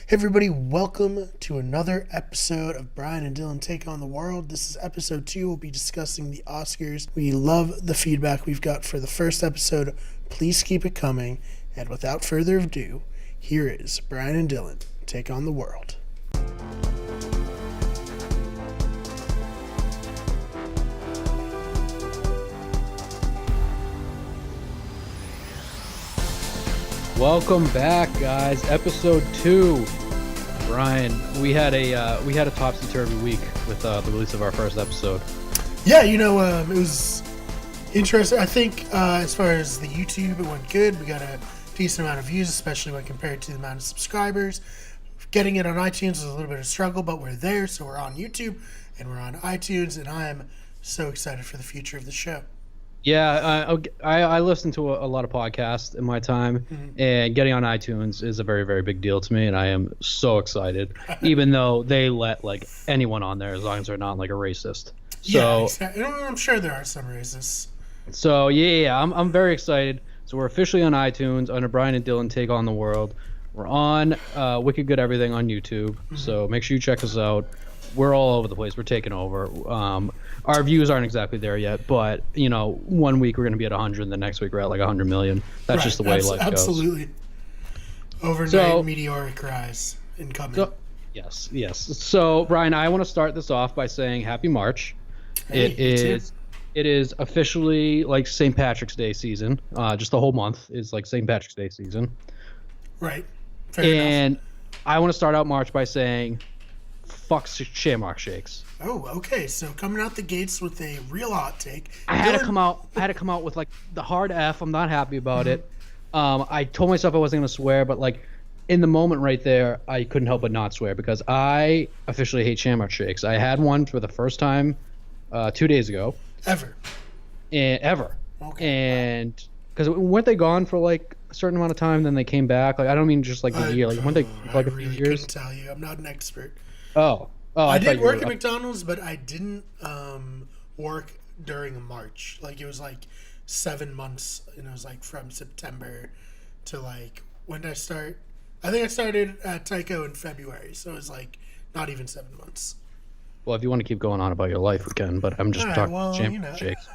Hey everybody, welcome to another episode of Brian and Dylan Take on the World. This is episode 2. We'll be discussing the Oscars. We love the feedback we've got for the first episode. Please keep it coming. And without further ado, here is Brian and Dylan Take on the World. Welcome back, guys. Episode 2. Brian, we had a topsy-turvy week with the release of our first episode. Yeah, it was interesting. I think as far as the YouTube, it went good. We got a decent amount of views, especially when compared to the amount of subscribers. Getting it on iTunes was a little bit of a struggle, but we're there, so we're on YouTube and we're on iTunes, and I am so excited for the future of the show. Yeah, I listen to a lot of podcasts in my time, and getting on iTunes is a very, very big deal to me, and I am so excited, even though they let anyone on there as long as they're not a racist. So, yeah, exactly. I'm sure there are some racists. So yeah, I'm very excited. So we're officially on iTunes under Brian and Dylan Take on the World. We're on Wicked Good Everything on YouTube, so make sure you check us out. We're all over the place. We're taking over. Our views aren't exactly there yet, but 1 week we're going to be at 100, and the next week we're at 100 million. That's just the way life goes. Absolutely. Overnight meteoric rise incoming. Yes. So Brian, I want to start this off by saying Happy March. Hey, It is officially St. Patrick's Day season. Just the whole month is St. Patrick's Day season. Right. Fair enough. I want to start out March by saying, fuck Shamrock Shakes. Oh, okay. So coming out the gates with a real hot take. I had to come out with the hard F. I'm not happy about it. I told myself I wasn't gonna swear, but in the moment right there, I couldn't help but not swear because I officially hate Shamrock Shakes. I had one for the first time 2 days ago. Ever. Okay. And because wow. weren't they gone for a certain amount of time, then they came back? I don't mean just a year. Weren't they a few years? I couldn't tell you. I'm not an expert. Oh, I did work at McDonald's, but I didn't work during March. It was 7 months, and it was from September to when did I start? I think I started at Tyco in February, so it was not even 7 months. Well, if you want to keep going on about your life, we can, but I'm just talking Shamrock Shakes.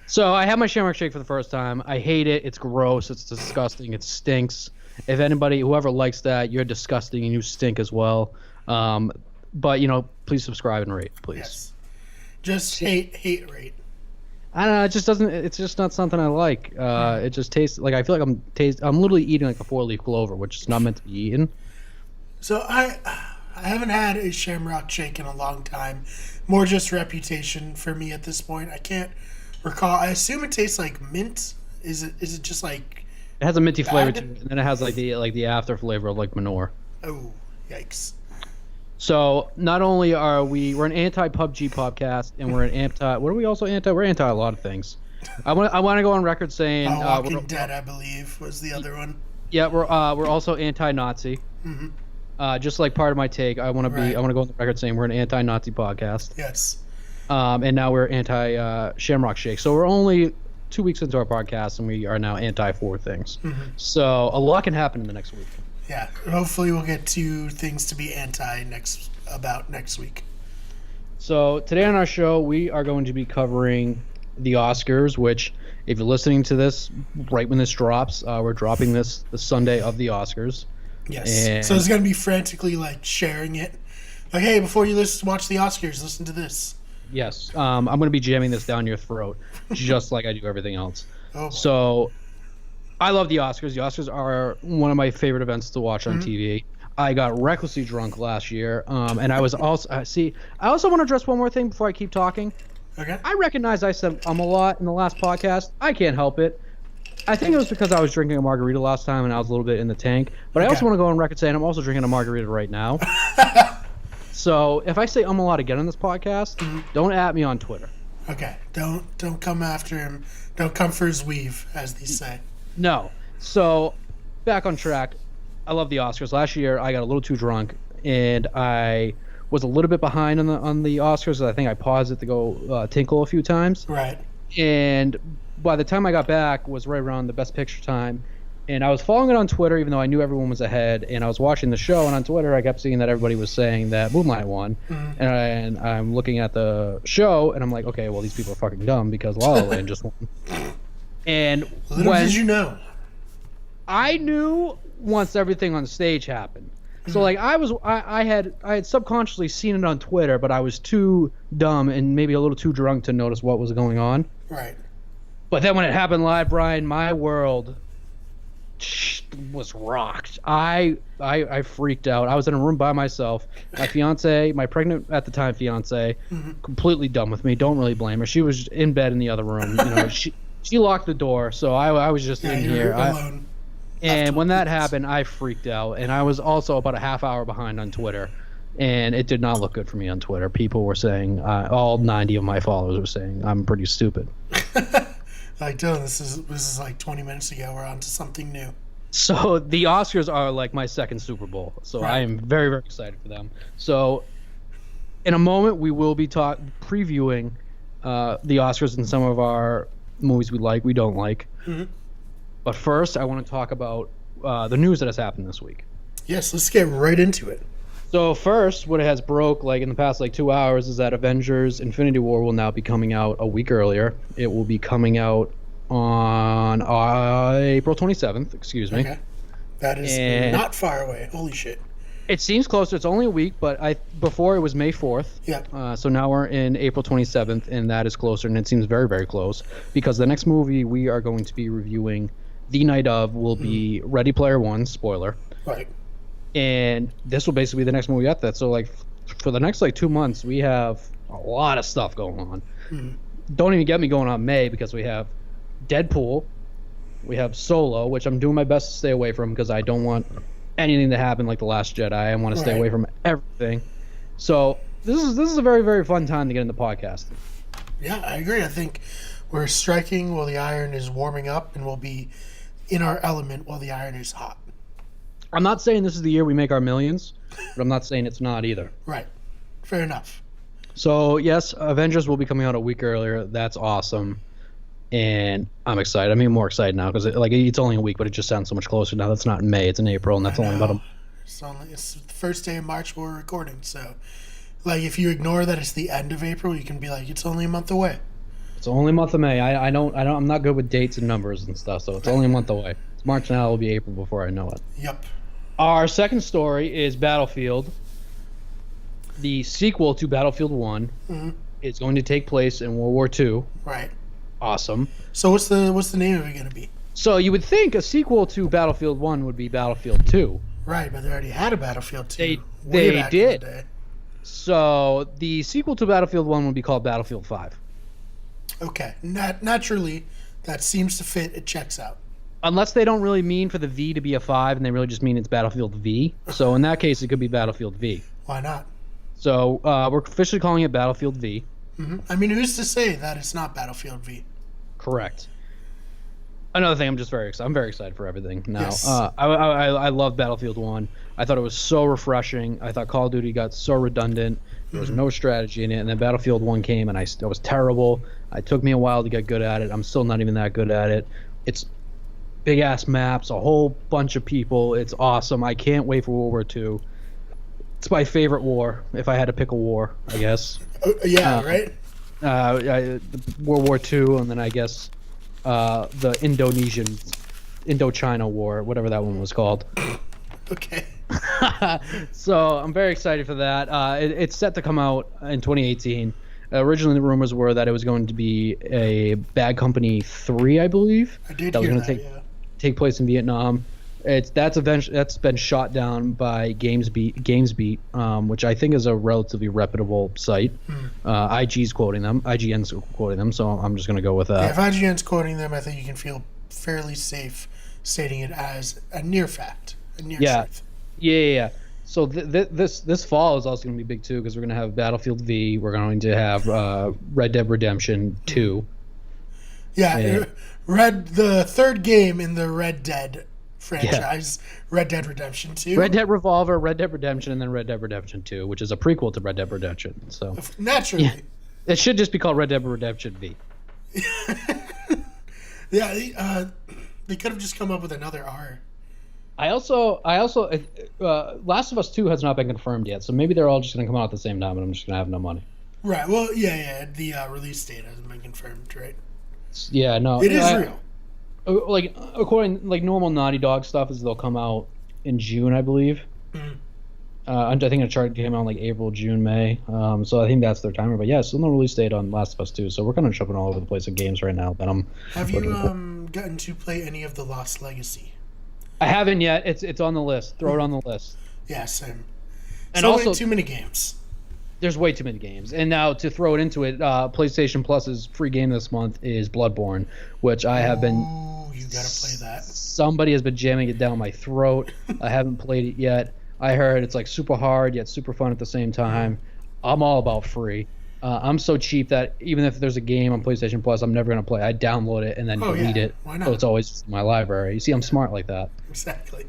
So I had my Shamrock Shake for the first time. I hate it. It's gross. It's disgusting. It stinks. If whoever likes that, you're disgusting and you stink as well. But please subscribe and rate, please. Yes. Just hate rate. I don't know. It just doesn't. It's just not something I like. It just tastes I feel like I'm literally eating a 4-leaf clover, which is not meant to be eaten. So I haven't had a Shamrock Shake in a long time. More just reputation for me at this point. I can't recall. I assume it tastes like mint. Is it just It has a minty flavor to it, and then it has the after flavor of manure. Oh, yikes. So not only we're an anti-PUBG podcast, and we're an anti. What are we also anti? We're anti a lot of things. I want to go on record saying Walking Dead, I believe, was the other one. Yeah, we're also anti-Nazi. Just part of my take, I want to go on the record saying we're an anti-Nazi podcast. Yes. And now we're anti-Shamrock Shake. So we're only 2 weeks into our podcast, and we are now anti-4 things. So a lot can happen in the next week. Yeah, hopefully we'll get 2 things to be anti next week. So today on our show, we are going to be covering the Oscars, which, if you're listening to this right when this drops, we're dropping this the Sunday of the Oscars. Yes. And so it's going to be frantically sharing it. Hey, before you watch the Oscars, listen to this. Yes. I'm going to be jamming this down your throat, just like I do everything else. Oh, so I love the Oscars. The Oscars are one of my favorite events to watch on TV. I got recklessly drunk last year, and I was also I also want to address one more thing before I keep talking. Okay. I recognize I said a lot in the last podcast. I can't help it. I think it was because I was drinking a margarita last time and I was a little bit in the tank. But I also want to go on record saying I'm also drinking a margarita right now. So if I say a lot again on this podcast, don't at me on Twitter. Okay. Don't come after him. Don't come for his weave, as they say. No. So back on track. I love the Oscars. Last year I got a little too drunk and I was a little bit behind on the Oscars. I think I paused it to go tinkle a few times. Right. And by the time I got back was right around the Best Picture time. And I was following it on Twitter, even though I knew everyone was ahead. And I was watching the show, and on Twitter, I kept seeing that everybody was saying that Moonlight won. And I'm looking at the show, and I'm like, okay, well, these people are fucking dumb because La La Land just won. And Little when did you know. I knew once everything on stage happened. So like I had subconsciously seen it on Twitter, but I was too dumb and maybe a little too drunk to notice what was going on. Right. But then when it happened live, Brian, my world was rocked. I freaked out. I was in a room by myself. My fiance, my pregnant at the time fiance, completely done with me. Don't really blame her. She was in bed in the other room. You know, she locked the door, so I was just in here. Alone. And when that happened, I freaked out, and I was also about a half hour behind on Twitter, and it did not look good for me on Twitter. People were saying, all 90 of my followers were saying, I'm pretty stupid. Like, Dylan, this is like 20 minutes ago. We're on to something new. So the Oscars are like my second Super Bowl, so Right. I am very, very excited for them. So in a moment, we will be previewing the Oscars and some of our movies we like, we don't like. But first, I want to talk about the news that has happened this week. Yes, let's get right into it. So first, what it has broke like in the past like 2 hours is that Avengers: Infinity War will now be coming out a week earlier. It will be coming out on April 27th. Excuse me. Okay. That is not far away. Holy shit. It seems closer. It's only a week, but before it was May 4th. Yeah. So now we're in April 27th, and that is closer, and it seems very, very close because the next movie we are going to be reviewing the night of will be Ready Player One, spoiler. Right. And this will basically be the next movie after that. So like for the next like 2 months, we have a lot of stuff going on. Don't even get me going on May because we have Deadpool, we have Solo, which I'm doing my best to stay away from because I don't want anything to happen like The Last Jedi. I want to stay away from everything. So this is a very, very fun time to get into podcasting. Yeah, I agree. I think we're striking while the iron is warming up, and we'll be in our element while the iron is hot. I'm not saying this is the year we make our millions, but I'm not saying it's not either. Right. Fair enough. So yes, Avengers will be coming out a week earlier. That's awesome, and I'm excited. I'm even more excited now because it's only a week, but it just sounds so much closer now. That's not in May; it's in April, and that's only about It's the first day of March we're recording, so like if you ignore that it's the end of April, you can be like, it's only a month away. It's only a month of May. I'm not good with dates and numbers and stuff, so it's only a month away. It's March now. It'll be April before I know it. Yep. Our second story is Battlefield. The sequel to Battlefield 1 is going to take place in World War II. Right. Awesome. So what's the name of it going to be? So you would think a sequel to Battlefield 1 would be Battlefield 2. Right, but they already had a Battlefield 2. They back did. In the day. So the sequel to Battlefield 1 would be called Battlefield 5. Okay. Naturally, that seems to fit. It checks out. Unless they don't really mean for the V to be a 5 and they really just mean it's Battlefield V. So in that case, it could be Battlefield V. Why not? So we're officially calling it Battlefield V. I mean, who's to say that it's not Battlefield V? Correct. Another thing, I'm very excited for everything now. Yes. I love Battlefield 1. I thought it was so refreshing. I thought Call of Duty got so redundant. There was no strategy in it. And then Battlefield 1 came, and I was terrible. It took me a while to get good at it. I'm still not even that good at it. It's big-ass maps, a whole bunch of people. It's awesome. I can't wait for World War II. It's my favorite war, if I had to pick a war, I guess. Right? World War II, and then I guess the Indochina War, whatever that one was called. Okay. So I'm very excited for that. It's set to come out in 2018. Originally, the rumors were that it was going to be a Bad Company 3, I believe. I did that was hear going to that, take place in Vietnam. That's been shot down by GamesBeat, which I think is a relatively reputable site. IGN's quoting them, so I'm just going to go with that. Yeah, if IGN's quoting them, I think you can feel fairly safe stating it as a near fact, a near truth. Yeah. So this fall is also going to be big too because we're going to have Battlefield V. We're going to have Red Dead Redemption 2. Yeah, the third game in the Red Dead franchise, Red Dead Redemption 2. Red Dead Revolver, Red Dead Redemption, and then Red Dead Redemption 2, which is a prequel to Red Dead Redemption. So naturally, it should just be called Red Dead Redemption V. Yeah, They could have just come up with another R. I also, Last of Us 2 has not been confirmed yet, so maybe they're all just going to come out at the same time, and I'm just going to have no money. Right. Well, yeah. The release date hasn't been confirmed, right? Yeah, no. It is real. Like according normal Naughty Dog stuff is they'll come out in June, I believe. Mm. I think a chart came out like April, June, May. So I think that's their timer. But yeah, still no release date on Last of Us 2. So we're kind of jumping all over the place with games right now. But Have you gotten to play any of the Lost Legacy? I haven't yet. It's on the list. Throw it on the list. Yeah, same. And so also, too many games. There's way too many games. And now to throw it into it, PlayStation Plus's free game this month is Bloodborne, which I have been. You gotta play that. Somebody has been jamming it down my throat. I haven't played it yet. I heard it's like super hard yet super fun at the same time. I'm all about free. I'm so cheap that even if there's a game on PlayStation Plus I'm never gonna play, I download it and then delete it. Why not? So it's always in my library. You see, I'm smart like that. Exactly.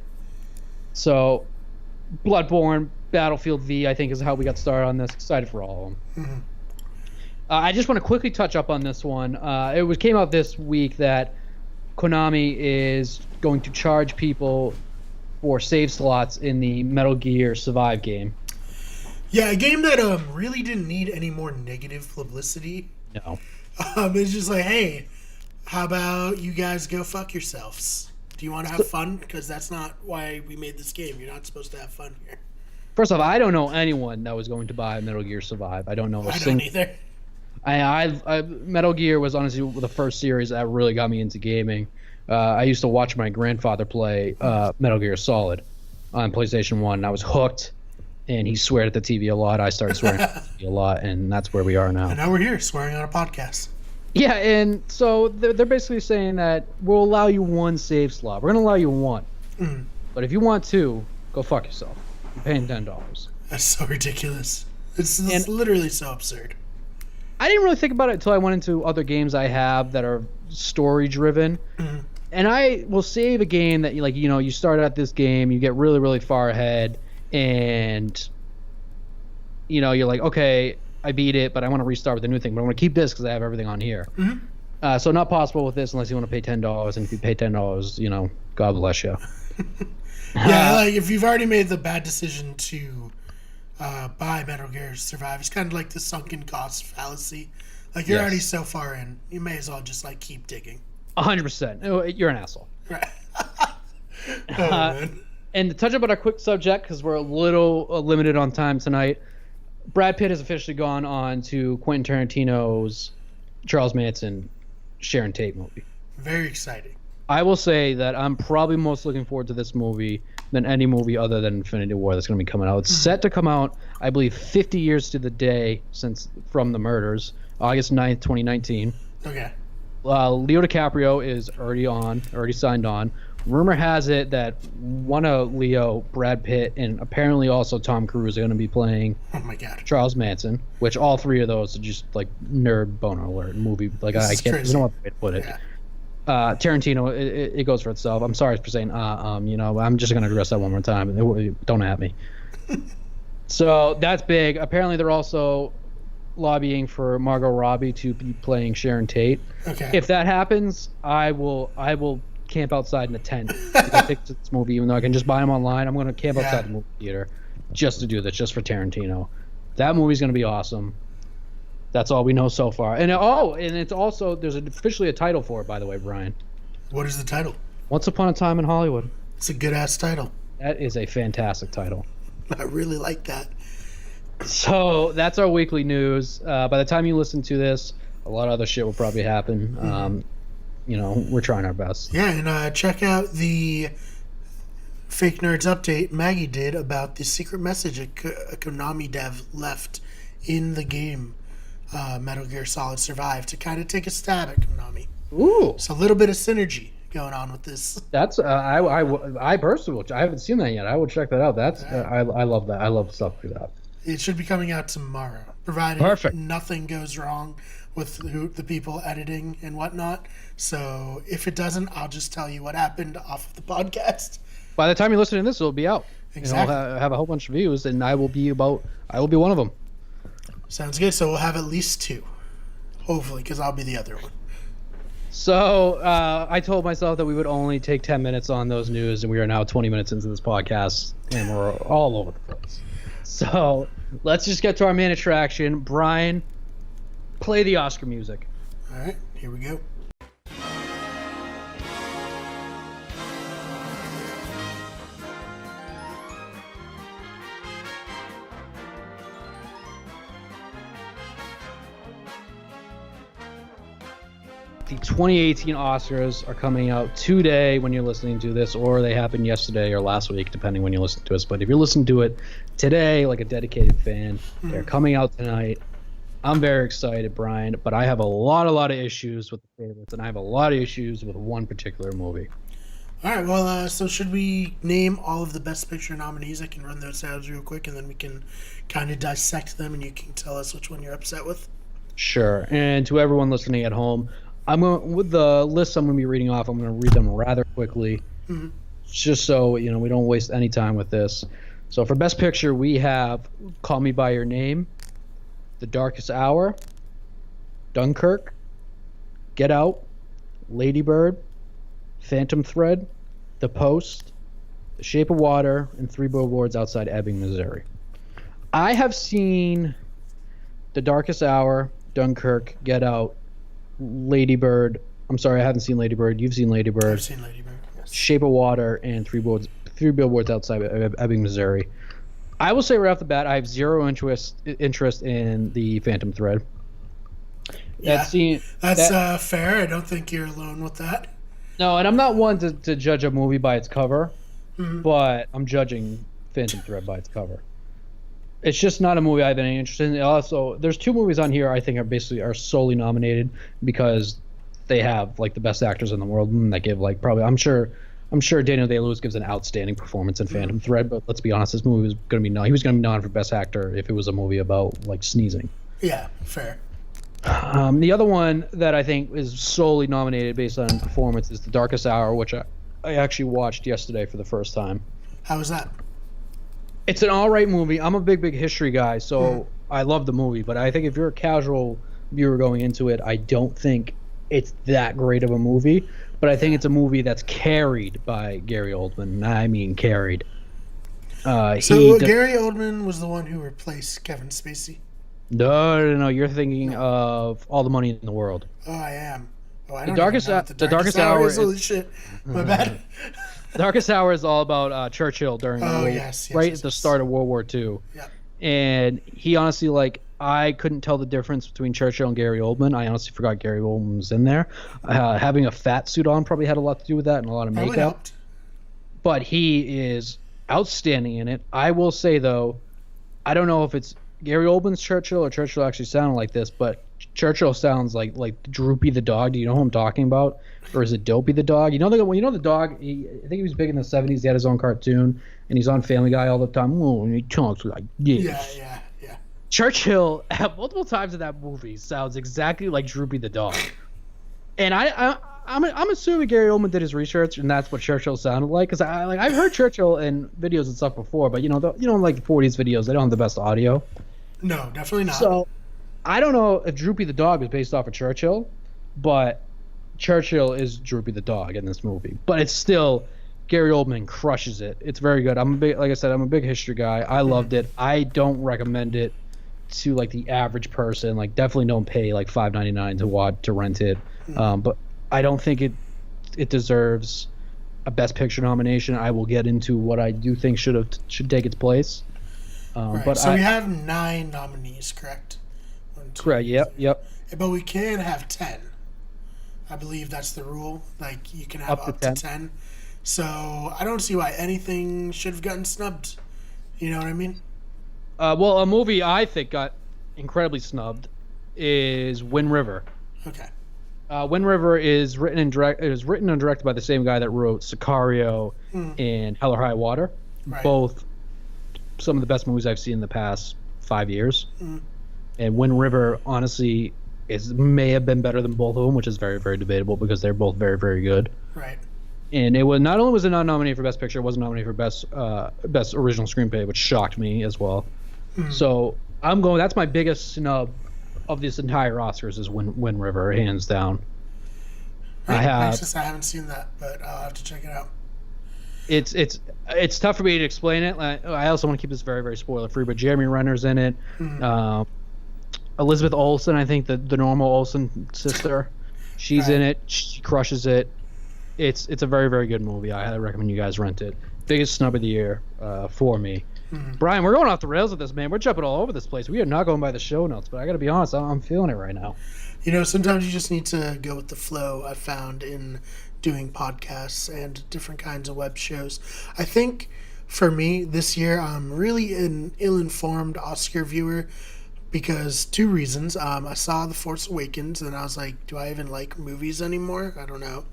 So, Bloodborne, Battlefield V, I think is how we got started on this. Excited for all of them. Mm-hmm. I just want to quickly touch up on this one. It came out this week that Konami is going to charge people for save slots in the Metal Gear Survive game. Yeah, a game that really didn't need any more negative publicity. No. It's just like, hey, how about you guys go fuck yourselves? Do you want to have fun? Because that's not why we made this game. You're not supposed to have fun here. First off, I don't know anyone that was going to buy Metal Gear Survive. I don't know I don't either. Metal Gear was honestly the first series that really got me into gaming. I used to watch my grandfather play Metal Gear Solid on PlayStation 1, and I was hooked, and he sweared at the TV a lot. I started swearing at the TV a lot, and that's where we are now. And now we're here, swearing on a podcast. Yeah, and so they're basically saying that we'll allow you one save slot. We're going to allow you one. Mm. But if you want two, go fuck yourself. You're paying $10. That's so ridiculous. It's literally so absurd. I didn't really think about it until I went into other games I have that are story driven. Mm. And I will save a game that you start at this game, you get really, really far ahead, and you're like, okay, I beat it, but I want to restart with a new thing. But I want to keep this because I have everything on here. Mm-hmm. So not possible with this unless you want to pay $10. And if you pay $10, God bless you. Yeah, like if you've already made the bad decision to buy Metal Gear Survive, it's kind of like the sunken cost fallacy. Like you're already so far in, you may as well just like keep digging. 100%. You're an asshole. Right. Man. And to touch up on our quick subject, because we're a little limited on time tonight, Brad Pitt has officially gone on to Quentin Tarantino's Charles Manson, Sharon Tate movie. Very exciting. I will say that I'm probably most looking forward to this movie than any movie other than Infinity War that's going to be coming out. It's set to come out, I believe, 50 years to the day from the murders, August 9th, 2019. Okay. Leo DiCaprio is already signed on. Rumor has it that one of Leo, Brad Pitt, and apparently also Tom Cruise are going to be playing Charles Manson, which all three of those are just like nerd boner alert movie. Like I can't, there's no other way to put it. Yeah. Tarantino, it goes for itself. I'm sorry for saying, I'm just going to address that one more time. Don't at me. So that's big. Apparently they're also lobbying for Margot Robbie to be playing Sharon Tate. Okay. If that happens, I will camp outside in a tent. I think this movie, even though I can just buy them online, I'm going to camp outside the movie theater just to do this, just for Tarantino. That movie's going to be awesome. That's all we know so far. And it's also, there's officially a title for it, by the way, Brian. What is the title? Once Upon a Time in Hollywood. It's a good ass title. That is a fantastic title. I really like that. So that's our weekly news. By the time you listen to this, a lot of other shit will probably happen. We're trying our best. Yeah, and check out the Fake Nerds update Maggie did about the secret message a Konami dev left in the game Metal Gear Solid Survive to kind of take a stab at Konami. Ooh. It's a little bit of synergy going on with this. That's I personally, I haven't seen that yet. I will check that out. That's I love that. I love stuff like that. It should be coming out tomorrow, provided nothing goes wrong with the people editing and whatnot. So if it doesn't, I'll just tell you what happened off of the podcast. By the time you listen to this, it'll be out. Exactly. I'll have a whole bunch of views, and I will be one of them. Sounds good. So we'll have at least two, hopefully, because I'll be the other one. So I told myself that we would only take 10 minutes on those news, and we are now 20 minutes into this podcast, and we're all over the place. So let's just get to our main attraction. Brian, play the Oscar music. All right, here we go. The 2018 Oscars are coming out today when you're listening to this, or they happened yesterday or last week, depending when you listen to us. But if you're listening to it today, like a dedicated fan, they're coming out tonight. I'm very excited, Brian, but I have a lot of issues with the favorites, and I have a lot of issues with one particular movie. All right, well, so should we name all of the Best Picture nominees? I can run those out real quick, and then we can kind of dissect them, and you can tell us which one you're upset with. Sure. And to everyone listening at home, with the list I'm going to be reading off, I'm going to read them rather quickly, just so we don't waste any time with this. So for Best Picture, we have Call Me by Your Name, The Darkest Hour, Dunkirk, Get Out, Lady Bird, Phantom Thread, The Post, The Shape of Water, and Three Billboards Outside Ebbing, Missouri. I have seen The Darkest Hour, Dunkirk, Get Out, Lady Bird. I'm sorry, I haven't seen Lady Bird. You've seen Lady Bird. I've seen Lady Bird, yes. Shape of Water, and Three Billboards Outside Ebbing, Missouri. I will say right off the bat, I have zero interest in the Phantom Thread. Yeah, that's fair. I don't think you're alone with that. No, and I'm not one to judge a movie by its cover, but I'm judging Phantom Thread by its cover. It's just not a movie I have any interest in. Also, there's two movies on here I think are solely nominated because they have like the best actors in the world, and they give like probably I'm sure Daniel Day-Lewis gives an outstanding performance in Phantom Thread, but let's be honest, this movie was going to be he was going to be nominated for best actor if it was a movie about like sneezing. Yeah, fair. The other one that I think is solely nominated based on performance is The Darkest Hour, which I actually watched yesterday for the first time. How was that? It's an all-right movie. I'm a big history guy, so I love the movie. But I think if you're a casual viewer going into it, I don't think it's that great of a movie. But I think it's a movie that's carried by Gary Oldman. I mean, carried. Gary Oldman was the one who replaced Kevin Spacey? No. You're thinking of All the Money in the World. Oh, I am. Oh, I don't The Darkest Hour is holy shit. My bad. Darkest Hour is all about Churchill during yes, at the start of World War II. Yeah. And he honestly, I couldn't tell the difference between Churchill and Gary Oldman. I honestly forgot Gary Oldman was in there. Having a fat suit on probably had a lot to do with that and a lot of makeup. Helped. But he is outstanding in it. I will say, though, I don't know if it's Gary Oldman's Churchill or Churchill actually sounded like this, but Churchill sounds like Droopy the dog. Do you know who I'm talking about? Or is it Dopey the dog? You know the dog. I think he was big in the '70s. He had his own cartoon, and he's on Family Guy all the time. Oh, and he talks like this. Yeah. Churchill, multiple times in that movie, sounds exactly like Droopy the dog. And I'm assuming Gary Oldman did his research, and that's what Churchill sounded like. Because I've heard Churchill in videos and stuff before, but like 40s videos, they don't have the best audio. No, definitely not. So I don't know if Droopy the dog is based off of Churchill, but Churchill is Droopy the dog in this movie. But it's still Gary Oldman crushes it. It's very good. I'm a big history guy. I loved it. I don't recommend it to the average person. Definitely don't pay $5.99 to rent it. But I don't think it deserves a Best Picture nomination. I will get into what I do think should take its place. Right. But we have 9 nominees, correct? Correct. Yep. But we can have 10. I believe that's the rule. You can have up to 10. So I don't see why anything should have gotten snubbed. You know what I mean? Well, a movie I think got incredibly snubbed is Wind River. Okay. Wind River is written and directed by the same guy that wrote Sicario and Hell or High Water. Right. Both some of the best movies I've seen in the past 5 years. And Wind River, honestly, may have been better than both of them, which is very, very debatable because they're both very, very good. Right. And it was not only was it not nominated for Best Picture, it wasn't nominated for Best Original Screenplay, which shocked me as well. So that's my biggest snub of this entire Oscars is Wind River, hands down. I have. I haven't seen that, but I'll have to check it out. It's tough for me to explain it. I also want to keep this very, very spoiler free, but Jeremy Renner's in it. Elizabeth Olsen, I think the normal Olsen sister, she's in it. She crushes it. It's a very, very good movie. I highly recommend you guys rent it. Biggest snub of the year for me. Brian, we're going off the rails with this, man. We're jumping all over this place. We are not going by the show notes, but I got to be honest, I'm feeling it right now. You know, sometimes you just need to go with the flow. I found in doing podcasts and different kinds of web shows. I think for me this year, I'm really an ill-informed Oscar viewer because two reasons. I saw The Force Awakens and I was like, do I even like movies anymore? I don't know.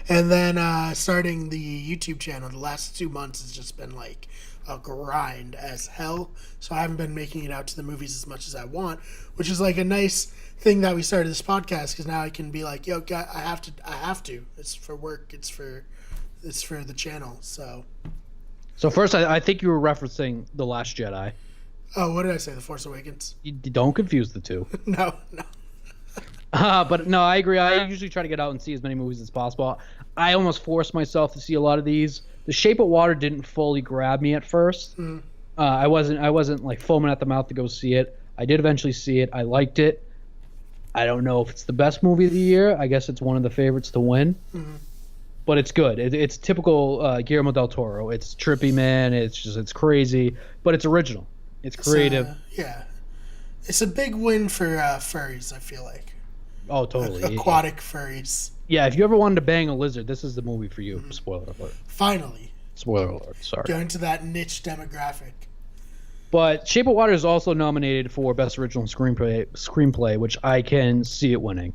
And then starting the YouTube channel, the last 2 months has just been like a grind as hell. So I haven't been making it out to the movies as much as I want, which is like a nice thing that we started this podcast because now I can be like, yo, God, I have to. It's for work. It's for the channel. So first, I think you were referencing The Last Jedi. Oh, what did I say? The Force Awakens? You don't confuse the two. No. But no, I agree. I usually try to get out and see as many movies as possible. I almost forced myself to see a lot of these. The Shape of Water didn't fully grab me at first. I wasn't like foaming at the mouth to go see it. I did eventually see it. I liked it. I don't know if it's the best movie of the year. I guess it's one of the favorites to win. But it's good. It's typical Guillermo del Toro. It's trippy, man. It's crazy, but it's original. It's creative. Yeah. It's a big win for furries, I feel like. Oh, totally. Aquatic furries. Yeah, if you ever wanted to bang a lizard, this is the movie for you. Spoiler alert. Finally. Spoiler alert, sorry. Going to that niche demographic. But Shape of Water is also nominated for Best Original Screenplay, which I can see it winning.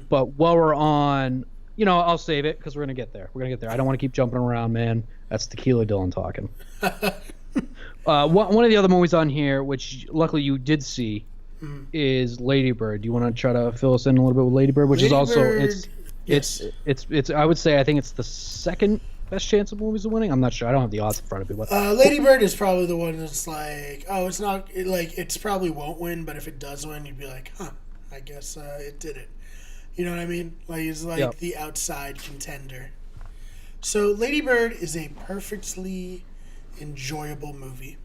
But while we're on, I'll save it because we're going to get there. I don't want to keep jumping around, man. That's Tequila Dylan talking. One of the other movies on here, which luckily you did see, is Lady Bird. Do you want to try to fill us in a little bit with Lady Bird, which is also it's I would say I think it's the second best chance of movies of winning. I'm not sure. I don't have the odds in front of me. But Lady Bird is probably the one that's like, oh, it's not it's probably won't win, but if it does win, you'd be like, huh, I guess it did it. You know what I mean? Like it's like the outside contender. So Lady Bird is a perfectly enjoyable movie.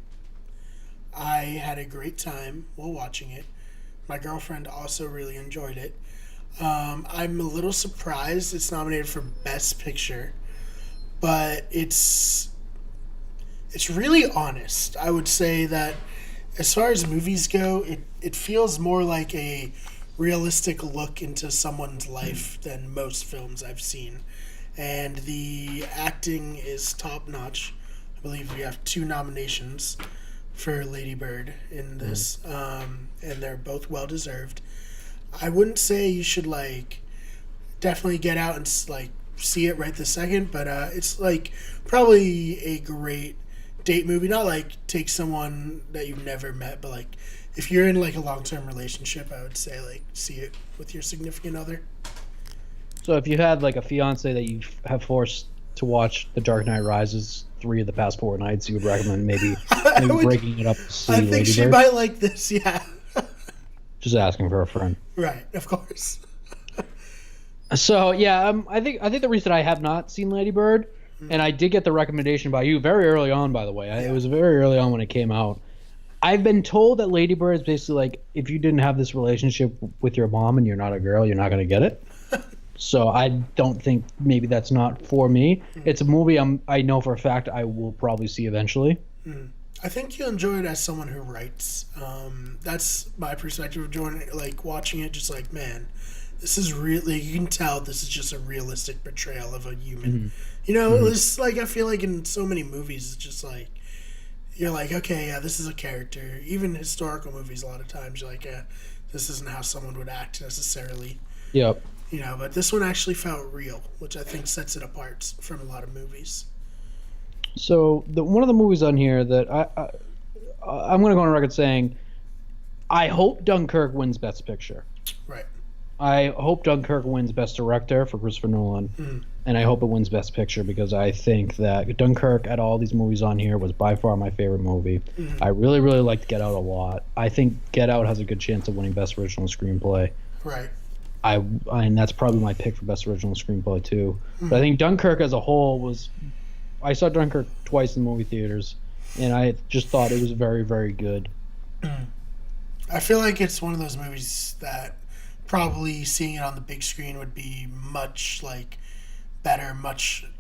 I had a great time while watching it. My girlfriend also really enjoyed it. I'm a little surprised it's nominated for Best Picture, but it's really honest. I would say that as far as movies go, it feels more like a realistic look into someone's life than most films I've seen. And the acting is top notch. I believe we have 2 nominations for Lady Bird in this, and they're both well deserved. I wouldn't say you should definitely get out and see it right this second, but it's probably a great date movie. Not take someone that you've never met, but if you're in a long-term relationship, I would say see it with your significant other. So if you had a fiance that you have forced to watch The Dark Knight Rises 3 of the past 4 nights, you would recommend maybe breaking it up to see I think she might like this, yeah. Just asking for a friend. Right, of course. So yeah, I think the reason I have not seen Lady Bird, and I did get the recommendation by you very early on, by the way. It was very early on when it came out. I've been told that Lady Bird is basically if you didn't have this relationship with your mom and you're not a girl, you're not going to get it. So I don't think maybe that's not for me. It's a movie I know for a fact I will probably see eventually. I think you'll enjoy it as someone who writes. That's my perspective of enjoying it, watching it, just man, this is really, you can tell this is just a realistic portrayal of a human. It's I feel in so many movies, it's just you're okay, yeah, this is a character. Even historical movies, a lot of times you're yeah, this isn't how someone would act necessarily. Yep. But this one actually felt real, which I think sets it apart from a lot of movies. So one of the movies on here that I'm going to go on record saying, I hope Dunkirk wins Best Picture. Right. I hope Dunkirk wins Best Director for Christopher Nolan, and I hope it wins Best Picture because I think that Dunkirk, at all these movies on here, was by far my favorite movie. I really, really liked Get Out a lot. I think Get Out has a good chance of winning Best Original Screenplay. Right. And that's probably my pick for best original screenplay too. But I think Dunkirk as a whole was. I saw Dunkirk twice in movie theaters, and I just thought it was very, very good. I feel like it's one of those movies that probably seeing it on the big screen would be much better,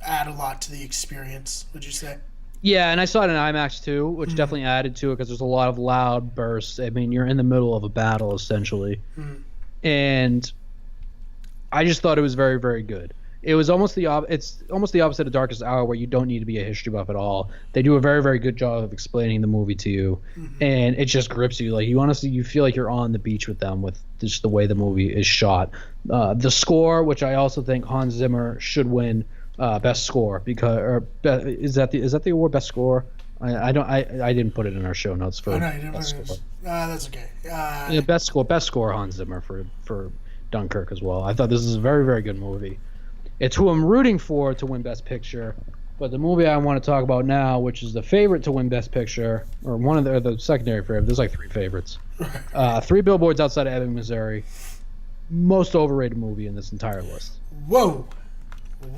add a lot to the experience. Would you say? Yeah, and I saw it in IMAX too, which definitely added to it because there's a lot of loud bursts. I mean, you're in the middle of a battle essentially, and I just thought it was very, very good. It was almost it's almost the opposite of Darkest Hour, where you don't need to be a history buff at all. They do a very, very good job of explaining the movie to you, and it just grips you. Like, you feel like you're on the beach with them with just the way the movie is shot. The score, which I also think Hans Zimmer should win best score is that the award, best score? I didn't put it in our show notes for. Oh, no, you didn't put it. That's okay. Yeah, best score Hans Zimmer for Dunkirk as well. I thought this is a very, very good movie. It's who I'm rooting for to win Best Picture, but the movie I want to talk about now, which is the favorite to win Best Picture, or one of the secondary favorite. There's like three favorites. Three Billboards Outside of Ebbing, Missouri. Most overrated movie in this entire list. Whoa,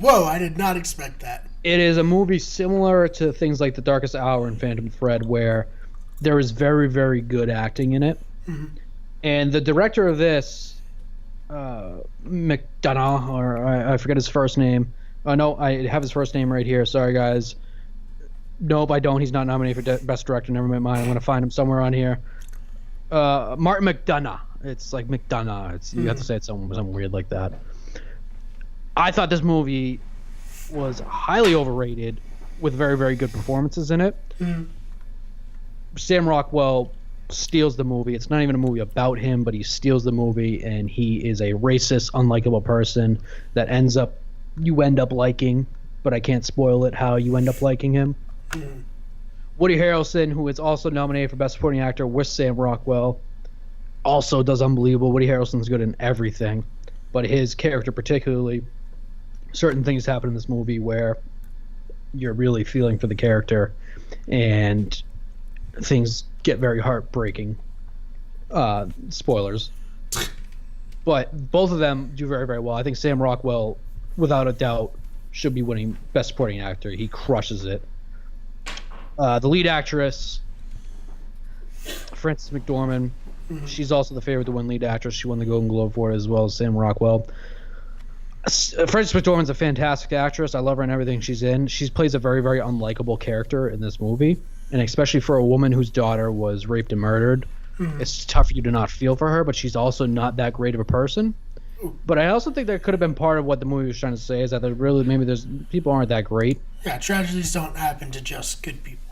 I did not expect that. It is a movie similar to things like The Darkest Hour and Phantom Thread, where there is very, very good acting in it. And the director of this, McDonough, or I forget his first name. No, I have his first name right here. Sorry, guys. Nope, I don't. He's not nominated for Best Director. Never mind. I'm going to find him somewhere on here. Martin McDonough. It's like McDonough. You have to say it something weird like that. I thought this movie was highly overrated with very, very good performances in it. Sam Rockwell steals the movie. It's not even a movie about him, but he steals the movie, and he is a racist, unlikable person that you end up liking, but I can't spoil it how you end up liking him. Woody Harrelson, who is also nominated for Best Supporting Actor with Sam Rockwell, also does unbelievable. Woody Harrelson's good in everything, but his character particularly, certain things happen in this movie where you're really feeling for the character, and things get very heartbreaking. Spoilers. But both of them do very, very well. I think Sam Rockwell, without a doubt, should be winning Best Supporting Actor. He crushes it. The lead actress, Frances McDormand, she's also the favorite to win lead actress. She won the Golden Globe for it as well as Sam Rockwell. Frances McDormand's a fantastic actress. I love her in everything she's in. She plays a very, very unlikable character in this movie. And especially for a woman whose daughter was raped and murdered, it's tough for you to not feel for her, but she's also not that great of a person. But I also think that could have been part of what the movie was trying to say, is that people aren't that great. Yeah, tragedies don't happen to just good people.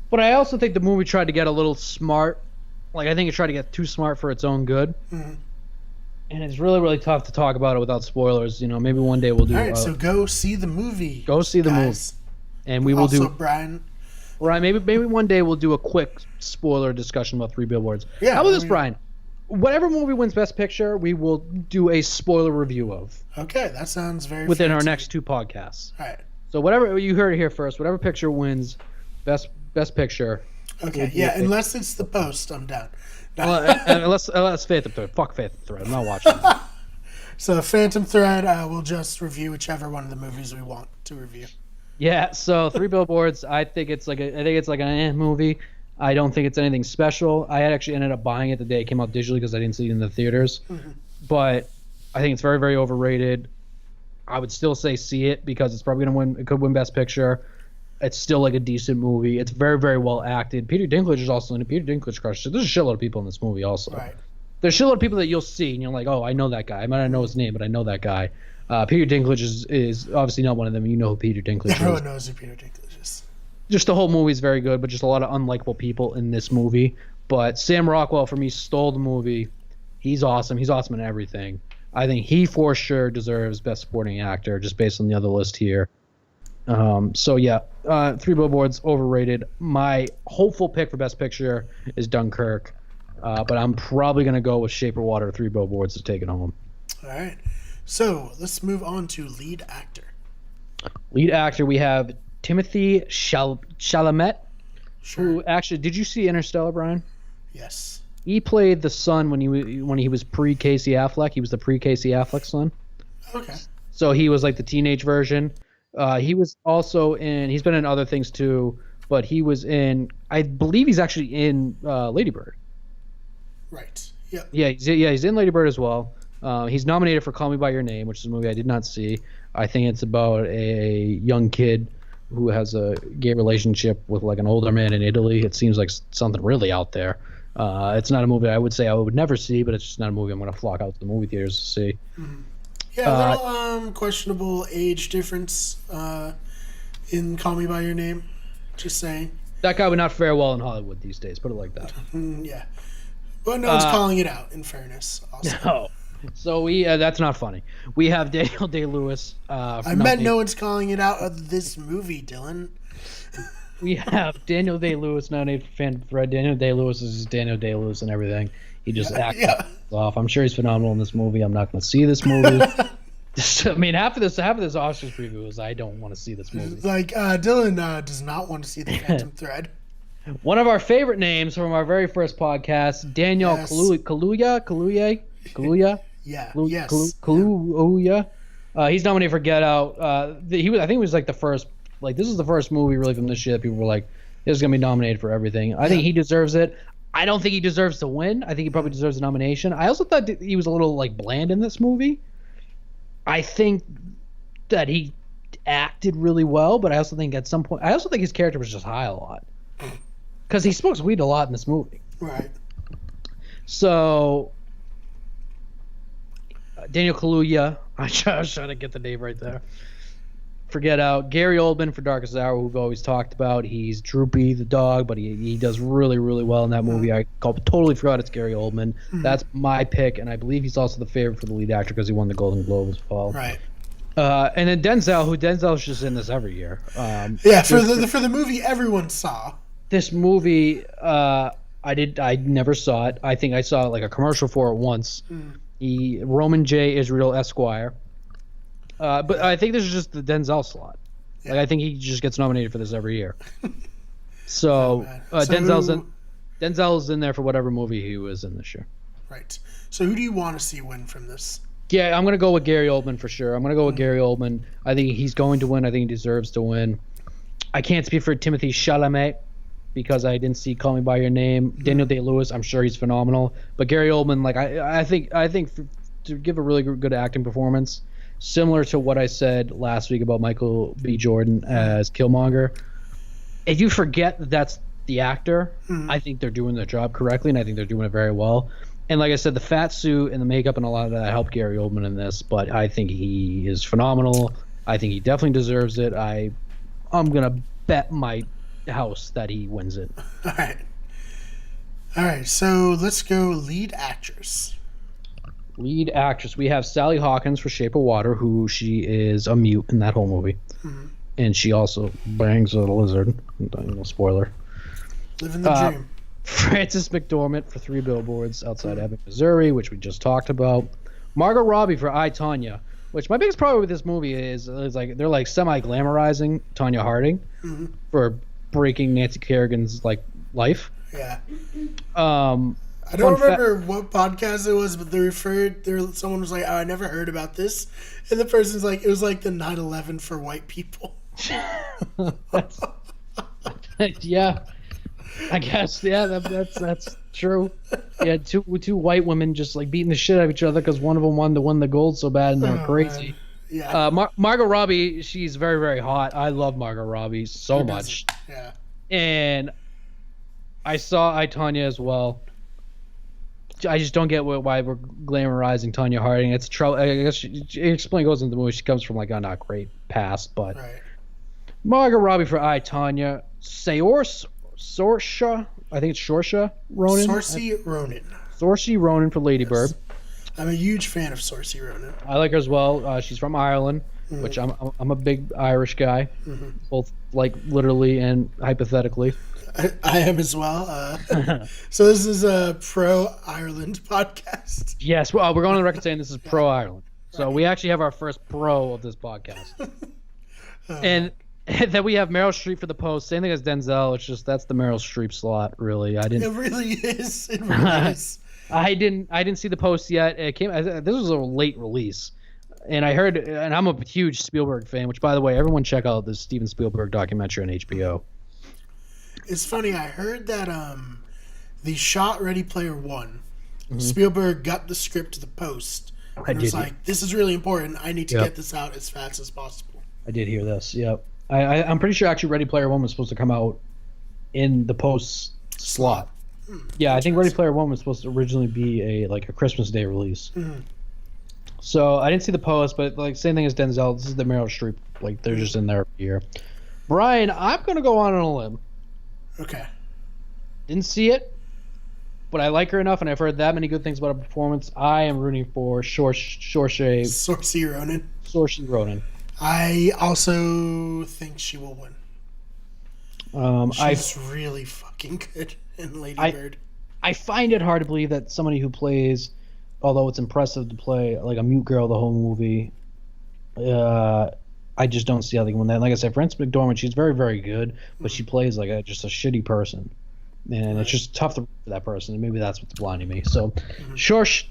But I also think the movie tried to get a little smart. Like, I think it tried to get too smart for its own good. And it's really, really tough to talk about it without spoilers. Maybe one day we'll do. All right, so go see the movie. Go see the movie, and we will do. Also, Brian. Right, maybe one day we'll do a quick spoiler discussion about Three Billboards. Yeah. How about this, Brian? Whatever movie wins Best Picture, we will do a spoiler review of. Okay, that sounds very within our next two podcasts. All right. So whatever, you heard it here first. Whatever picture wins Best Picture. Okay. Yeah, unless it's The Post, I'm down. Unless Phantom Thread. Fuck Phantom Thread. I'm not watching that. So Phantom Thread, we'll just review whichever one of the movies we want to review. Yeah, so Three Billboards, I think it's like an movie. I don't think it's anything special. I had actually ended up buying it the day it came out digitally because I didn't see it in the theaters. But I think it's very, very overrated. I would still say see it because it's probably going to win. It could win Best Picture. It's still like a decent movie. It's very, very well acted. Peter Dinklage is also in it. Peter Dinklage crushed it. There's a shitload of people in this movie also. Right. There's a shitload of people that you'll see and you're like, oh, I know that guy. I might not know his name, but I know that guy. Peter Dinklage is obviously not one of them. You know who Peter Dinklage is. Everyone knows who Peter Dinklage is. Just the whole movie is very good, but just a lot of unlikable people in this movie. But Sam Rockwell, for me, stole the movie. He's awesome. He's awesome in everything. I think he for sure deserves Best Supporting Actor, just based on the other list here. So yeah, Three Billboards, overrated. My hopeful pick for Best Picture is Dunkirk, but I'm probably going to go with Shape of Water, Three Billboards to take it home. All right. So let's move on to lead actor. Lead actor, we have Timothy Chalamet. Sure. Who actually, did you see Interstellar, Brian? Yes. He played the son when he was pre Casey Affleck. He was the pre Casey Affleck son. Okay. So he was like the teenage version. He was also in. He's been in other things too, but he was in. I believe he's actually in Lady Bird. Right. Yep. Yeah. He's in Lady Bird as well. He's nominated for Call Me by Your Name, which is a movie I did not see. I think it's about a young kid who has a gay relationship with like an older man in Italy. It seems like something really out there. It's not a movie I would say I would never see, but it's just not a movie I'm going to flock out to the movie theaters to see. Mm-hmm. Yeah, a little questionable age difference in Call Me by Your Name. Just saying. That guy would not fare well in Hollywood these days. Put it like that. Yeah, but no one's calling it out. In fairness, also. No. So that's not funny. We have Daniel Day-Lewis. I meant no one's calling it out of this movie, Dylan. We have Daniel Day-Lewis nominated for Fan Thread. Daniel Day-Lewis is Daniel Day-Lewis and everything. He just acts off. I'm sure he's phenomenal in this movie. I'm not going to see this movie. I mean, half of this Oscars preview is I don't want to see this movie. Like Dylan does not want to see the Phantom Thread. One of our favorite names from our very first podcast, Daniel Kaluuya. Yeah. Kaluuya. He's nominated for Get Out. I think it was like the first. Like this is the first movie really from this year that people were like, "This is gonna be nominated for everything." I think he deserves it. I don't think he deserves to win. I think he probably deserves a nomination. I also thought he was a little like bland in this movie. I think that he acted really well, but I also think at some point, his character was just high a lot because he smokes weed a lot in this movie. Right. So Daniel Kaluuya, I was trying to get the name right there. Forget Out. Gary Oldman for Darkest Hour, who we've always talked about. He's Droopy the dog, but he does really, really well in that movie. I totally forgot it's Gary Oldman. That's my pick, and I believe he's also the favorite for the lead actor because he won the Golden Globe as well. Right. And then Denzel's just in this every year. For the movie everyone saw. This movie, I never saw it. I think I saw like a commercial for it once. Roman J. Israel Esquire. But I think this is just the Denzel slot. Like I think he just gets nominated for this every year. So, Denzel's in there for whatever movie he was in this year. Right. So who do you want to see win from this? Yeah, I'm gonna go with Gary Oldman for sure. I'm gonna go with Gary Oldman. I think he's going to win. I think he deserves to win. I can't speak for Timothée Chalamet because I didn't see Call Me by Your Name. Daniel Day-Lewis, I'm sure he's phenomenal. But Gary Oldman, like I think to give a really good acting performance. Similar to what I said last week about Michael B. Jordan as Killmonger. If you forget that that's the actor, I think they're doing their job correctly, and I think they're doing it very well. And like I said, the fat suit and the makeup and a lot of that helped Gary Oldman in this, but I think he is phenomenal. I think he definitely deserves it. I'm going to bet my house that he wins it. All right, so let's go lead actress. Lead actress. We have Sally Hawkins for Shape of Water, who she is a mute in that whole movie. And she also bangs a lizard. No spoiler. Living the dream. Frances McDormand for 3 Billboards Outside Ebbing, Missouri, which we just talked about. Margot Robbie for I, Tonya, which my biggest problem with this movie is like they're like semi-glamorizing Tonya Harding for breaking Nancy Kerrigan's like life. Yeah. I don't remember what podcast it was, but someone was like, "Oh, I never heard about this," and the person's like, "It was like the 9/11 for white people." Yeah, I guess. Yeah, that's true. Yeah, two white women just like beating the shit out of each other because one of them wanted to win the gold so bad and they were crazy. Man. Yeah. Margot Robbie, she's very, very hot. I love Margot Robbie so much. Yeah. And I saw I, Tonya as well. I just don't get why we're glamorizing Tonya Harding. It's trouble. I guess she goes into the movie. She comes from like a not great past, but Margot Robbie for I, Tonya. Saoirse, I think it's Saoirse Ronan. Saoirse Ronan for Lady Bird. I'm a huge fan of Saoirse Ronan. I like her as well. She's from Ireland, which I'm a big Irish guy, both like literally and hypothetically. I am as well. So this is a pro-Ireland podcast. Yes, well, we're going on the record saying this is pro-Ireland. So we actually have our first pro of this podcast. And Then we have Meryl Streep for The Post. Same thing as Denzel. It's just that's the Meryl Streep slot. Really, I It didn't. really is. It really is. I didn't see The Post yet. It came. This was a late release, and I heard. And I'm a huge Spielberg fan. Which, by the way, everyone check out the Steven Spielberg documentary on HBO. It's funny. I heard that the shot Ready Player One, Mm-hmm. Spielberg got the script to The Post. And was did. like, "This is really important. I need to Yep. get this out as fast as possible." I did hear this. Yep. I'm pretty sure actually Ready Player One was supposed to come out in the Post slot. Yeah, I think Ready Player One was supposed to originally be a Christmas Day release. Mhm. So I didn't see The Post, but like same thing as Denzel. This is the Meryl Streep. Like they're just in there here. Brian, I'm gonna go on a limb. Okay. Didn't see it, but I like her enough, and I've heard that many good things about her performance. I am rooting for Saoirse Ronan. I also think she will win. She's really fucking good in Lady Bird. I find it hard to believe that somebody who plays, although it's impressive to play like a mute girl the whole movie, I just don't see how they can win that. Like I said, Frances McDormand, she's very, very good, but she plays like just a shitty person. And it's just tough to root for that person, and maybe that's what's blinding me. So, Saoirse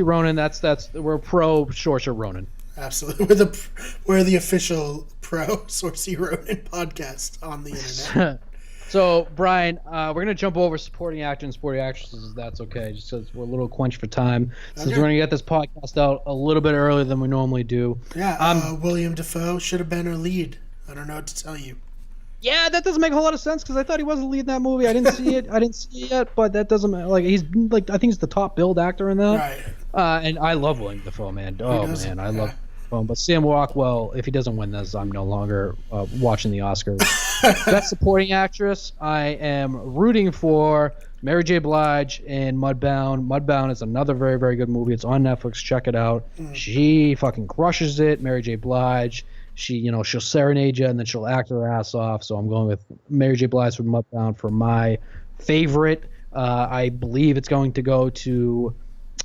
Ronan. That's we're pro Saoirse Ronan. Absolutely, we're the official pro Saoirse Ronan podcast on the internet. So, Brian, we're gonna jump over supporting actor and supporting actresses. If that's okay, just because we're a little quenched for time. Since we're gonna get this podcast out a little bit earlier than we normally do. Yeah, William Dafoe should have been our lead. I don't know what to tell you. Yeah, that doesn't make a whole lot of sense because I thought he wasn't leading that movie. I didn't see it. I didn't see it yet, but that doesn't he's like I think he's the top billed actor in that. Right. And I love William Dafoe, man. Oh man, I love Dafoe. But Sam Rockwell, if he doesn't win this, I'm no longer watching the Oscars. Best supporting actress, I am rooting for Mary J. Blige in Mudbound. Mudbound is another very, very good movie. It's on Netflix. Check it out. She fucking crushes it. Mary J. Blige. She'll serenade you and then she'll act her ass off. So I'm going with Mary J. Blige from Mudbound for my favorite. I believe it's going to go to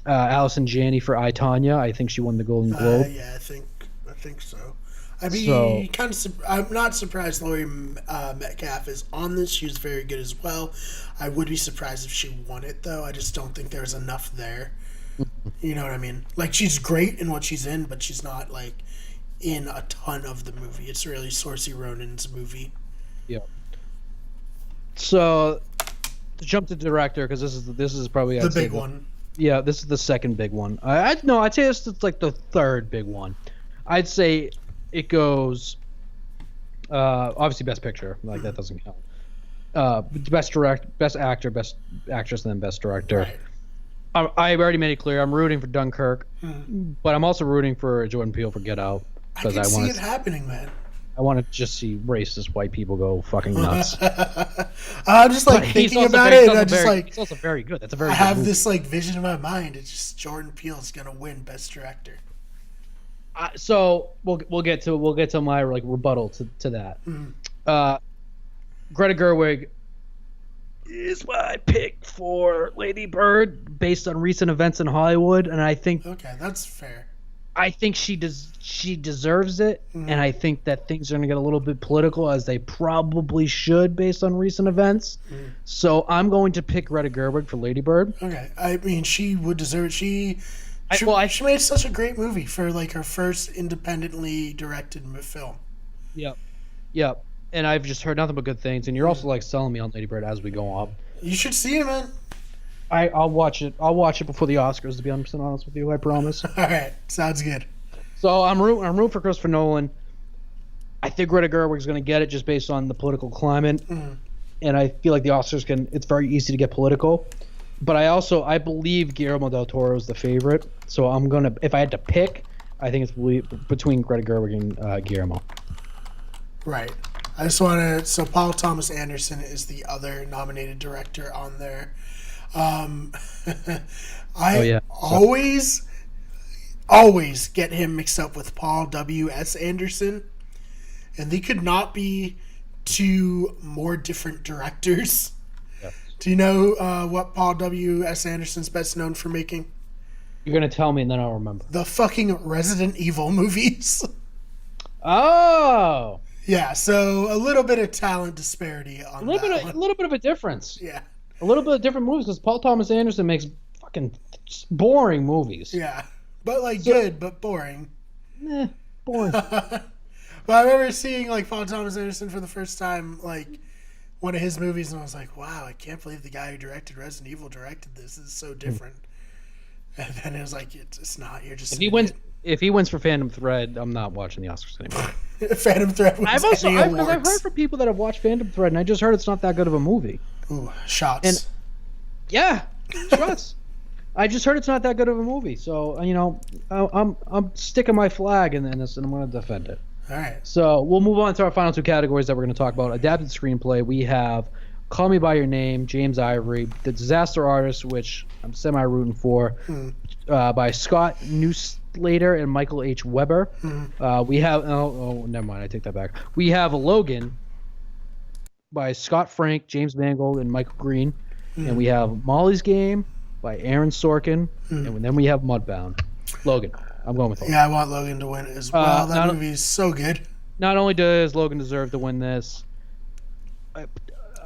Allison Janney for I, Tonya. I think she won the Golden Globe. Yeah, I think so. I'd be I'm not surprised Laurie Metcalf is on this. She was very good as well. I would be surprised if she won it, though. I just don't think there's enough there. You know what I mean? Like, she's great in what she's in, but she's not, like, in a ton of the movie. It's really Saoirse Ronan's movie. Yeah. So, to jump to director, because this is probably the big one. Yeah, this is the second big one. I'd say it's like the third big one. I'd say it goes obviously Best Picture, like that doesn't count. Best actor, best actress, and then best director. Right. I've already made it clear I'm rooting for Dunkirk, but I'm also rooting for Jordan Peele for Get Out because I see it happening, man. I want to just see racist white people go fucking nuts. I'm just like thinking about it, and I'm just like, it's also very good. That's a very. I have this like vision in my mind. It's just Jordan Peele's gonna win Best Director. So we'll get to my like rebuttal to that. Greta Gerwig is my pick for Lady Bird based on recent events in Hollywood, and I think that's fair. I think she deserves it, and I think that things are going to get a little bit political as they probably should based on recent events. So I'm going to pick Greta Gerwig for Lady Bird. Okay, I mean she would deserve it. She made such a great movie for like her first independently directed film. Yep. And I've just heard nothing but good things. And you're also like selling me on Lady Bird as we go on. You should see it, man. I'll watch it. I'll watch it before the Oscars. To be 100% honest with you, I promise. All right, sounds good. So I'm rooting for Christopher Nolan. I think Greta Gerwig's going to get it just based on the political climate, and I feel like the Oscars can. It's very easy to get political. But I believe Guillermo del Toro is the favorite. So I'm gonna, if I had to pick, I think it's between Greta Gerwig and Guillermo. Right. I just want to. So Paul Thomas Anderson is the other nominated director on there. Always get him mixed up with Paul W.S. Anderson, and they could not be two more different directors. Do you know what Paul W.S. Anderson's best known for making? You're going to tell me and then I'll remember. The fucking Resident Evil movies. Oh, Yeah, so a little bit of talent disparity a on little that bit, a one. little bit of a difference. Yeah, A little bit of different movies because Paul Thomas Anderson makes fucking boring movies. yeah, but like So, good, but boring. boring. But I remember seeing like Paul Thomas Anderson for the first time, like one of his movies, and I was like, wow, I can't believe the guy who directed Resident Evil directed this. This is so different. And then it was like, it's not. You're just If an he wins, idiot. if he wins for Phantom Thread, I'm not watching the Oscars anymore. Phantom Thread wins any Because I've heard awards. from people that have watched Phantom Thread, and I just heard it's not that good of a movie. Ooh, And shots. yeah, shots. I just heard it's not that good of a movie, so I'm sticking my flag in this, and I'm going to defend it. All right. So we'll move on to our final two categories that we're going to talk about. Adapted screenplay. We have Call Me by Your Name, James Ivory, The Disaster Artist, which I'm semi-rooting for, by Scott Neustlater and Michael H. Weber. We have never mind, I take that back. We have Logan by Scott Frank, James Mangold, and Michael Green, and we have Molly's Game by Aaron Sorkin, and then we have Mudbound. Logan. I'm going with Logan. Yeah, I want Logan to win it as well. That movie is so good. Not only does Logan deserve to win this,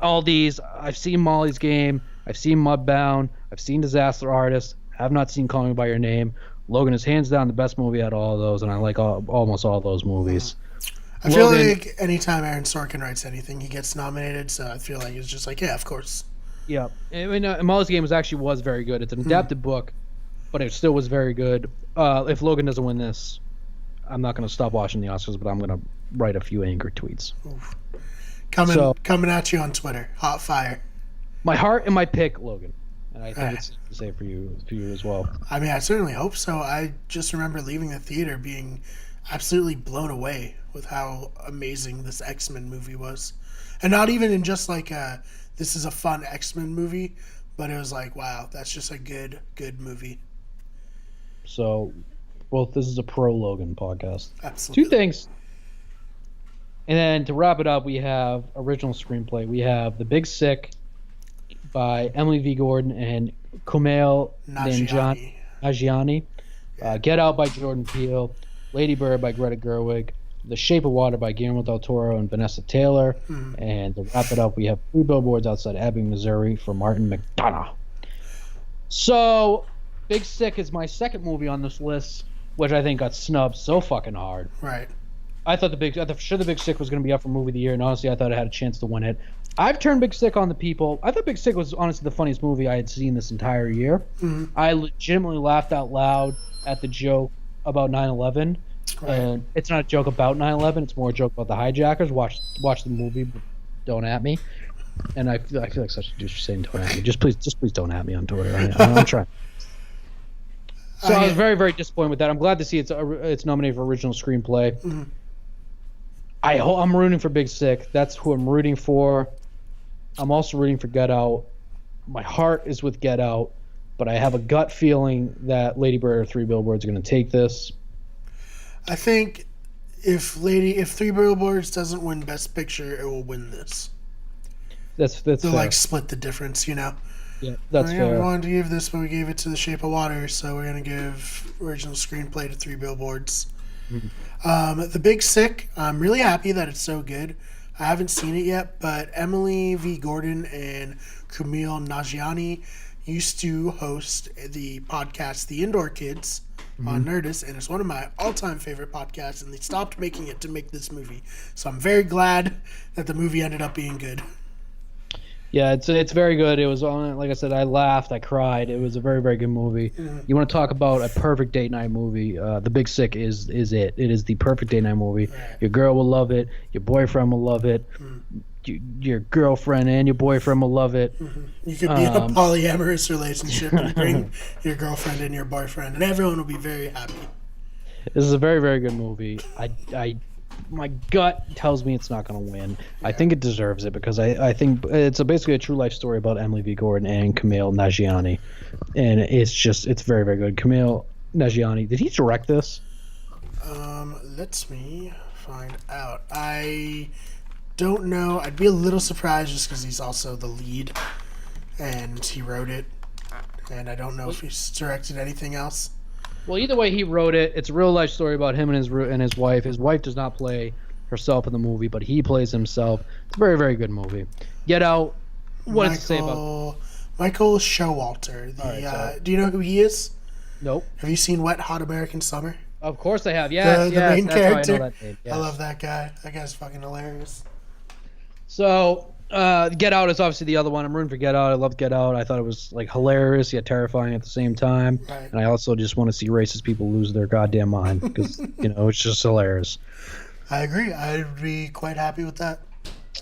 all these, I've seen Molly's Game, I've seen Mudbound, I've seen Disaster Artist, have not seen Call Me by Your Name. Logan is hands down the best movie out of all of those, and I like almost all those movies. I feel like anytime Aaron Sorkin writes anything, he gets nominated. So I feel like it's just like, yeah, of course. Yeah, I mean, Molly's Game was very good. It's an adapted book, but it still was very good. If Logan doesn't win this, I'm not going to stop watching the Oscars, but I'm going to write a few angry tweets. Oof. Coming at you on Twitter, hot fire. My heart and my pick, Logan, and I think it's safe to say for you as well. I mean, I certainly hope so. I just remember leaving the theater being absolutely blown away with how amazing this X-Men movie was, and not even in just like this is a fun X-Men movie, but it was like, wow, that's just a good movie. So, well, this is a pro Logan podcast. Absolutely. Two things. And then to wrap it up, we have original screenplay. We have The Big Sick by Emily V. Gordon and Kumail Nanjiani. Get Out by Jordan Peele. Lady Bird by Greta Gerwig. The Shape of Water by Guillermo del Toro and Vanessa Taylor. And to wrap it up, we have Three Billboards Outside Ebbing, Missouri for Martin McDonough. So, Big Sick is my second movie on this list, which I think got snubbed so fucking hard. Right. I thought The Big Sick was going to be up for Movie of the Year, and honestly, I thought it had a chance to win it. I've turned Big Sick on the people. I thought Big Sick was honestly the funniest movie I had seen this entire year. I legitimately laughed out loud at the joke about 9/11. And it's not a joke about 9/11. It's more a joke about the hijackers. Watch the movie, but don't at me. And I feel like such a douche for saying don't at me. Just please don't at me on Twitter. I'm trying. So I was very, very disappointed with that. I'm glad to see it's nominated for original screenplay. I'm rooting for Big Sick. That's who I'm rooting for. I'm also rooting for Get Out. My heart is with Get Out, but I have a gut feeling that Lady Bird or Three Billboards are going to take this. I think if Three Billboards doesn't win Best Picture, it will win this. That's They'll fair. like split the difference, you know. Yeah, that's fair. We wanted to give this, but we gave it to The Shape of Water, so we're gonna give original screenplay to Three Billboards. The Big Sick, I'm really happy that it's so good. I haven't seen it yet, but Emily V. Gordon and Kumail Nanjiani used to host the podcast The Indoor Kids on Nerdist, and it's one of my all-time favorite podcasts, and they stopped making it to make this movie. So I'm very glad that the movie ended up being good. Yeah, it's very good. It was on, like I said, I laughed, I cried. It was a very, very good movie. You want to talk about a perfect date night movie? The Big Sick is it. It is the perfect date night movie. Your girl will love it. Your boyfriend will love it. Your girlfriend and your boyfriend will love it. You could be in a polyamorous relationship and bring your girlfriend and your boyfriend, and everyone will be very happy. This is a very, very good movie. My gut tells me it's not going to win. I think it deserves it because I think it's basically a true life story about Emily V. Gordon and Kumail Nanjiani, and it's very, very good. Kumail Nanjiani, did he direct this? Let me find out. I don't know. I'd be a little surprised just because he's also the lead, and he wrote it, and I don't know if he's directed anything else. Well, either way, he wrote it. It's a real life story about him and his wife. His wife does not play herself in the movie, but he plays himself. It's a very, very good movie. Get Out. What does it say about? Michael Showalter. Do you know who he is? Nope. Have you seen Wet Hot American Summer? Of course I have. Yes, The main that's character. how I know that name. Yes. I love that guy. That guy's fucking hilarious. So, Get Out is obviously the other one. I'm rooting for Get Out. I love Get Out. I thought it was like hilarious yet terrifying at the same time. Right. And I also just want to see racist people lose their goddamn mind because it's just hilarious. I agree. I'd be quite happy with that.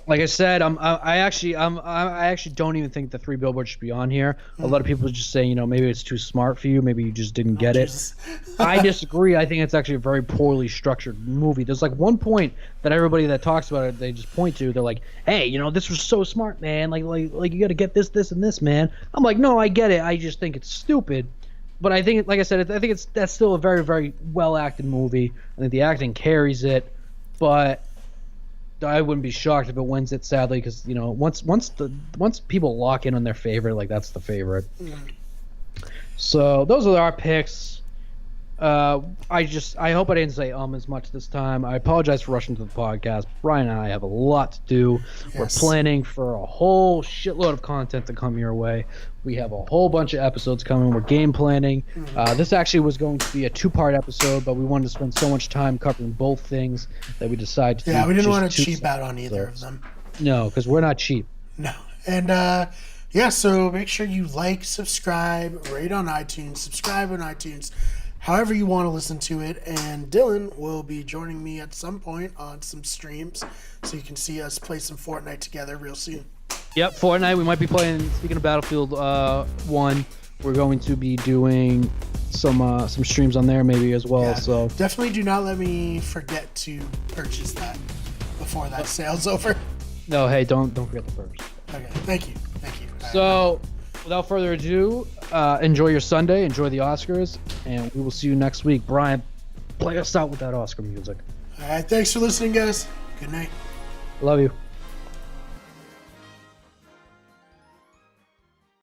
Like I said, I actually don't even think the 3 Billboards should be on here. A lot of people just say, maybe it's too smart for you. Maybe you just didn't get it. I disagree. I think it's actually a very poorly structured movie. There's like one point that everybody that talks about it, they just point to. They're like, hey, this was so smart, man. Like you got to get this, and this, man. I'm like, no, I get it. I just think it's stupid. But I think, like I said, that's still a very, very well acted movie. I think the acting carries it, but I wouldn't be shocked if it wins it, sadly, because once people lock in on their favorite, like that's the favorite. So those are our picks. I hope I didn't say as much this time. I apologize for rushing to the podcast. Brian and I have a lot to do. Yes. We're planning for a whole shitload of content to come your way. We have a whole bunch of episodes coming. We're game planning. This actually was going to be a 2-part episode, but we wanted to spend so much time covering both things that we decided to do. Yeah, we didn't want to cheap out on either of them. No, because we're not cheap. No. And, so make sure you like, subscribe, rate on iTunes, subscribe on iTunes, however you want to listen to it. And Dylan will be joining me at some point on some streams, so you can see us play some Fortnite together real soon. Yep, Fortnite. We might be playing. Speaking of Battlefield 1, we're going to be doing some streams on there maybe as well. Yeah, so definitely do not let me forget to purchase that before that sale's over. No, hey, don't forget the purchase. Okay, thank you. So, without further ado, enjoy your Sunday, enjoy the Oscars, and we will see you next week. Brian, play us out with that Oscar music. All right, thanks for listening, guys. Good night. Love you.